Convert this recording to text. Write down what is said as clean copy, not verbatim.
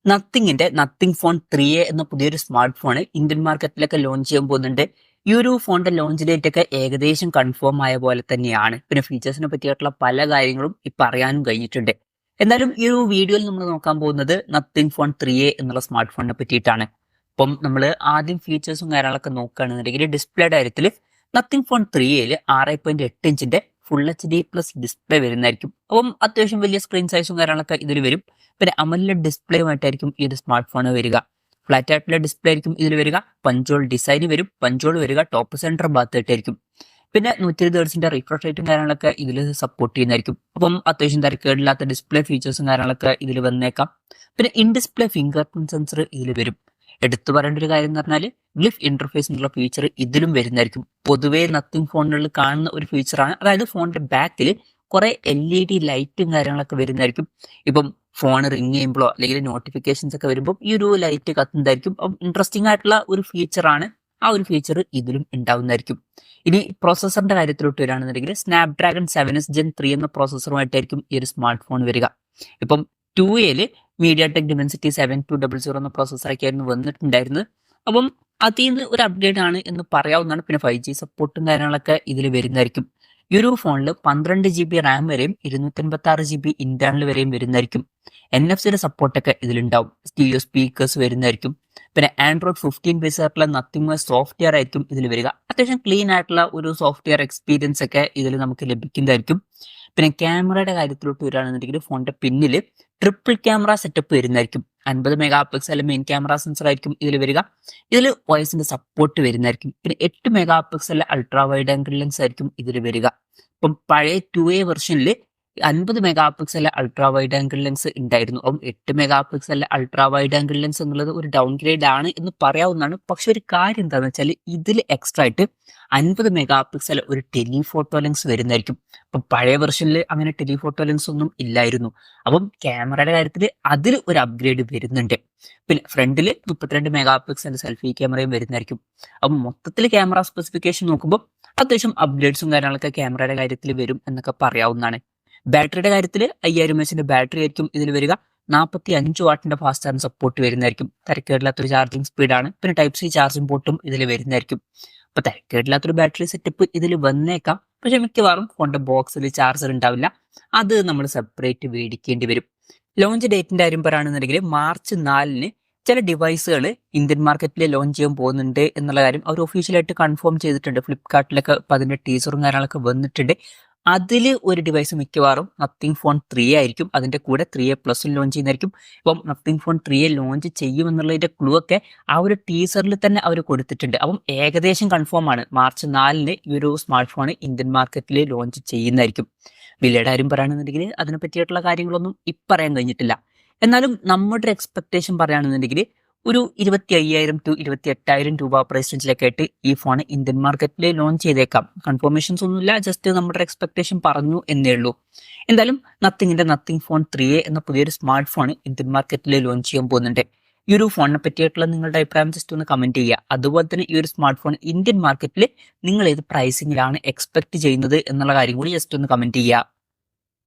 നത്തിങ്ങിന്റെ nothing phone 3A എന്ന പുതിയൊരു smart phone Indian മാർക്കറ്റിലൊക്കെ launch ചെയ്യാൻ പോകുന്നുണ്ട്. ഈ ഒരു ഫോണിന്റെ ലോഞ്ച് ഡേറ്റ് ഒക്കെ ഏകദേശം കൺഫേം ആയ പോലെ തന്നെയാണ്. പിന്നെ ഫീച്ചേഴ്സിനെ പറ്റിയിട്ടുള്ള പല കാര്യങ്ങളും ഇപ്പൊ അറിയാനും കഴിഞ്ഞിട്ടുണ്ട്. എന്നാലും ഈ ഒരു വീഡിയോയിൽ നമ്മൾ നോക്കാൻ പോകുന്നത് നത്തിങ് ഫോൺ 3A എന്നുള്ള സ്മാർട്ട് ഫോണിനെ പറ്റിയിട്ടാണ്. അപ്പം നമ്മൾ ആദ്യം ഫീച്ചേഴ്സും കാര്യങ്ങളൊക്കെ നോക്കുകയാണെന്നുണ്ടെങ്കിൽ ഡിസ്പ്ലേയുടെ കാര്യത്തിൽ നത്തിങ് ഫോൺ 3A 6.8 ഇഞ്ചിന്റെ ഫുൾ HD+ ഡിസ്പ്ലേ വരുന്നതായിരിക്കും. അപ്പം അത്യാവശ്യം വലിയ സ്ക്രീൻ സൈസും കാര്യങ്ങളൊക്കെ ഇതിൽ വരും. പിന്നെ അമോലെഡ് ഡിസ്പ്ലേയുമായിട്ടായിരിക്കും ഈ ഒരു സ്മാർട്ട് ഫോൺ വരിക. ഫ്ലാറ്റ് ആയിട്ടുള്ള ഡിസ്പ്ലേ ആയിരിക്കും ഇതിൽ വരിക. പഞ്ചോൾ ഡിസൈൻ വരും. പഞ്ചോൾ വരിക ടോപ്പ് സെന്റർ ഭാഗത്തായിട്ടായിരിക്കും. പിന്നെ 120 ഹെർട്സിന്റെ റിഫ്രഷ് റേറ്റും കാര്യങ്ങളൊക്കെ ഇതിൽ സപ്പോർട്ട് ചെയ്യുന്നതായിരിക്കും. അപ്പം അത്യാവശ്യം തരക്കേടില്ലാത്ത ഡിസ്പ്ലേ ഫീച്ചേഴ്സും കാര്യങ്ങളൊക്കെ ഇതിൽ വന്നേക്കാം. പിന്നെ in display finger print sensor ഇതിൽ വരും. എടുത്തു പറയേണ്ട ഒരു കാര്യം എന്ന് പറഞ്ഞാൽ ഗ്ലിഫ് ഇന്റർഫേസ് എന്നുള്ള ഫീച്ചർ ഇതിലും വരുന്നതായിരിക്കും. പൊതുവേ നത്തിങ് ഫോണുകളിൽ കാണുന്ന ഒരു ഫീച്ചറാണ്. അതായത് ഫോണിന്റെ ബാക്കിൽ കുറെ LED ലൈറ്റും കാര്യങ്ങളൊക്കെ വരുന്നതായിരിക്കും. ഇപ്പം ഫോൺ റിങ് ചെയ്യുമ്പോഴോ അല്ലെങ്കിൽ നോട്ടിഫിക്കേഷൻസ് ഒക്കെ വരുമ്പോൾ ഈ ഒരു ലൈറ്റ് കത്തുന്നതായിരിക്കും. അപ്പം ഇൻട്രസ്റ്റിംഗ് ആയിട്ടുള്ള ഒരു ഫീച്ചറാണ്. ആ ഒരു ഫീച്ചർ ഇതിലും ഉണ്ടാവുന്നതായിരിക്കും. ഇനി പ്രോസസറിന്റെ കാര്യത്തിലോട്ട് വരികയാണെന്നുണ്ടെങ്കിൽ സ്നാപ്ഡ്രാഗൺ 7s Gen 3 എന്ന പ്രോസസറുമായിട്ടായിരിക്കും ഈ ഒരു സ്മാർട്ട് ഫോൺ വരിക. ഇപ്പം 2A MediaTek Dimensity 7200 എന്ന പ്രോസസറൊക്കെ ആയിരുന്നു വന്നിട്ടുണ്ടായിരുന്നത്. അപ്പം അതിൽ നിന്ന് ഒരു അപ്ഗ്രേഡ് ആണ് എന്ന് പറയാവുന്നതാണ്. പിന്നെ 5G സപ്പോർട്ടും കാര്യങ്ങളൊക്കെ ഇതിൽ വരുന്നതായിരിക്കും. ഈ ഒരു ഫോണിൽ 12GB റാം വരെയും 256GB ഇന്റേണൽ വരെയും വരുന്നതായിരിക്കും. NFC-യുടെ സപ്പോർട്ടൊക്കെ ഇതിലുണ്ടാവും. സ്റ്റീരിയോ സ്പീക്കേഴ്സ് വരുന്നതായിരിക്കും. പിന്നെ ആൻഡ്രോയിഡ് 15 ബേസ് ആയിട്ടുള്ള നത്തിങ് സോഫ്റ്റ്വെയർ ആയിരിക്കും ഇതിൽ വരിക. അത്യാവശ്യം ക്ലീൻ ആയിട്ടുള്ള ഒരു സോഫ്റ്റ്വെയർ എക്സ്പീരിയൻസ് ഒക്കെ ഇതിൽ നമുക്ക് ലഭിക്കുന്നതായിരിക്കും. പിന്നെ ക്യാമറയുടെ കാര്യത്തിലോട്ട് വരികയാണെന്നുണ്ടെങ്കിൽ ഫോണിന്റെ പിന്നിൽ ട്രിപ്പിൾ ക്യാമറ സെറ്റപ്പ് വരുന്നതായിരിക്കും. 50 mega pixel main camera sensor ആയിരിക്കും ഇതിൽ വരിക. ഇതിൽ വോയിസിന്റെ സപ്പോർട്ട് വരുന്നതായിരിക്കും. പിന്നെ 8 mega pixel ultra wide angle lens ആയിരിക്കും ഇതിൽ വരിക. ഇപ്പം പഴയ 2A വെർഷനിൽ 50 mega pixel ultra wide angle lens ഉണ്ടായിരുന്നു. അപ്പം 8 mega pixel ultra wide angle lens എന്നുള്ളത് ഒരു ഡൗൺ ഗ്രേഡ് ആണ് എന്ന് പറയാവുന്നതാണ്. പക്ഷെ ഒരു കാര്യം എന്താണെന്ന് വെച്ചാൽ ഇതിൽ എക്സ്ട്രാ ആയിട്ട് 50 മെഗാ പിക്സൽ ഒരു ടെലിഫോട്ടോ ലെൻസ് വരുന്നതായിരിക്കും. അപ്പം പഴയ വെർഷനിൽ അങ്ങനെ ടെലിഫോട്ടോ ലെൻസ് ഒന്നും ഇല്ലായിരുന്നു. അപ്പം ക്യാമറയുടെ കാര്യത്തിൽ അതിൽ ഒരു അപ്ഗ്രേഡ് വരുന്നുണ്ട്. പിന്നെ ഫ്രണ്ടിൽ 32 മെഗാ പിക്സൽ സെൽഫി ക്യാമറയും വരുന്നതായിരിക്കും. അപ്പം മൊത്തത്തിൽ ക്യാമറ സ്പെസിഫിക്കേഷൻ നോക്കുമ്പോൾ അത്യാവശ്യം അപ്ഗ്രേഡ്സും കാര്യങ്ങളൊക്കെ ക്യാമറയുടെ കാര്യത്തിൽ വരും എന്നൊക്കെ പറയാവുന്നതാണ്. ബാറ്ററിയുടെ കാര്യത്തിൽ 5000 mAh ബാറ്ററി ആയിരിക്കും ഇതിൽ വരിക. 45 വാട്ടിന്റെ ഫാസ്റ്റ് ചാർജ് സപ്പോർട്ട് വരുന്നതായിരിക്കും. തരക്കേടില്ലാത്തൊരു ചാർജിങ് സ്പീഡാണ്. പിന്നെ ടൈപ്പ് C ചാർജിംഗ് പോർട്ടും ഇതിൽ വരുന്നതായിരിക്കും. അപ്പൊ തരക്കേടില്ലാത്തൊരു ബാറ്ററി സെറ്റപ്പ് ഇതിൽ വന്നേക്കാം. പക്ഷെ മിക്കവാറും ഫോണിന്റെ ബോക്സിൽ ചാർജർ ഉണ്ടാവില്ല. അത് നമ്മൾ സെപ്പറേറ്റ് മേടിക്കേണ്ടി വരും. ലോഞ്ച് ഡേറ്റിന്റെ കാര്യം പറയുകയാണെന്നുണ്ടെങ്കിൽ മാർച്ച് 4 ചില ഡിവൈസുകൾ ഇന്ത്യൻ മാർക്കറ്റിൽ ലോഞ്ച് ചെയ്യാൻ പോകുന്നുണ്ട് എന്നുള്ള കാര്യം അവർ ഒഫീഷ്യലായിട്ട് കൺഫേം ചെയ്തിട്ടുണ്ട്. ഫ്ലിപ്കാർട്ടിലൊക്കെ ഇപ്പൊ അതിന്റെ ടീസറും കാര്യങ്ങളൊക്കെ വന്നിട്ടുണ്ട്. അതിൽ ഒരു ഡിവൈസ് മിക്കവാറും നത്തിങ് ഫോൺ 3A ആയിരിക്കും. അതിന്റെ കൂടെ 3A+ ലോഞ്ച് ചെയ്യുന്നതായിരിക്കും. ഇപ്പം നത്തിങ് ഫോൺ 3A ലോഞ്ച് ചെയ്യുമെന്നുള്ളതിന്റെ ക്ലൂ ഒക്കെ ആ ഒരു ടീസറിൽ തന്നെ അവർ കൊടുത്തിട്ടുണ്ട്. അപ്പം ഏകദേശം കൺഫേം ആണ് മാർച്ച് 4 ഈ ഒരു സ്മാർട്ട് ഫോൺ ഇന്ത്യൻ മാർക്കറ്റിൽ ലോഞ്ച് ചെയ്യുന്നതായിരിക്കും. വിലയുടെ കാര്യം പറയുകയാണെന്നുണ്ടെങ്കിൽ അതിനെ പറ്റിയിട്ടുള്ള കാര്യങ്ങളൊന്നും പറയാൻ കഴിഞ്ഞിട്ടില്ല. എന്നാലും നമ്മുടെ ഒരു എക്സ്പെക്ടേഷൻ പറയുകയാണെന്നുണ്ടെങ്കിൽ ഒരു 25,000 to 28,000 രൂപ പ്രൈസ് റേഞ്ചിലൊക്കെ ആയിട്ട് ഈ ഫോൺ ഇന്ത്യൻ മാർക്കറ്റിൽ ലോഞ്ച് ചെയ്തേക്കാം. കൺഫർമേഷൻസ് ഒന്നുമില്ല, ജസ്റ്റ് നമ്മുടെ എക്സ്പെക്ടേഷൻ പറഞ്ഞു എന്നേ ഉള്ളൂ. എന്തായാലും നത്തിങ്ങിന്റെ നത്തിങ് ഫോൺ 3A എന്ന പുതിയൊരു സ്മാർട്ട് ഫോൺ ഇന്ത്യൻ മാർക്കറ്റിൽ ലോഞ്ച് ചെയ്യാൻ പോകുന്നുണ്ട്. ഈ ഒരു ഫോണിനെ പറ്റിയിട്ടുള്ള നിങ്ങളുടെ അഭിപ്രായം ജസ്റ്റ് ഒന്ന് കമന്റ് ചെയ്യുക. അതുപോലെ തന്നെ ഈ ഒരു സ്മാർട്ട് ഫോൺ ഇന്ത്യൻ മാർക്കറ്റിൽ നിങ്ങൾ ഏത് പ്രൈസിങ്ങിലാണ് എക്സ്പെക്ട് ചെയ്യുന്നത് എന്നുള്ള കാര്യം കൂടി ജസ്റ്റ് ഒന്ന് കമന്റ് ചെയ്യുക.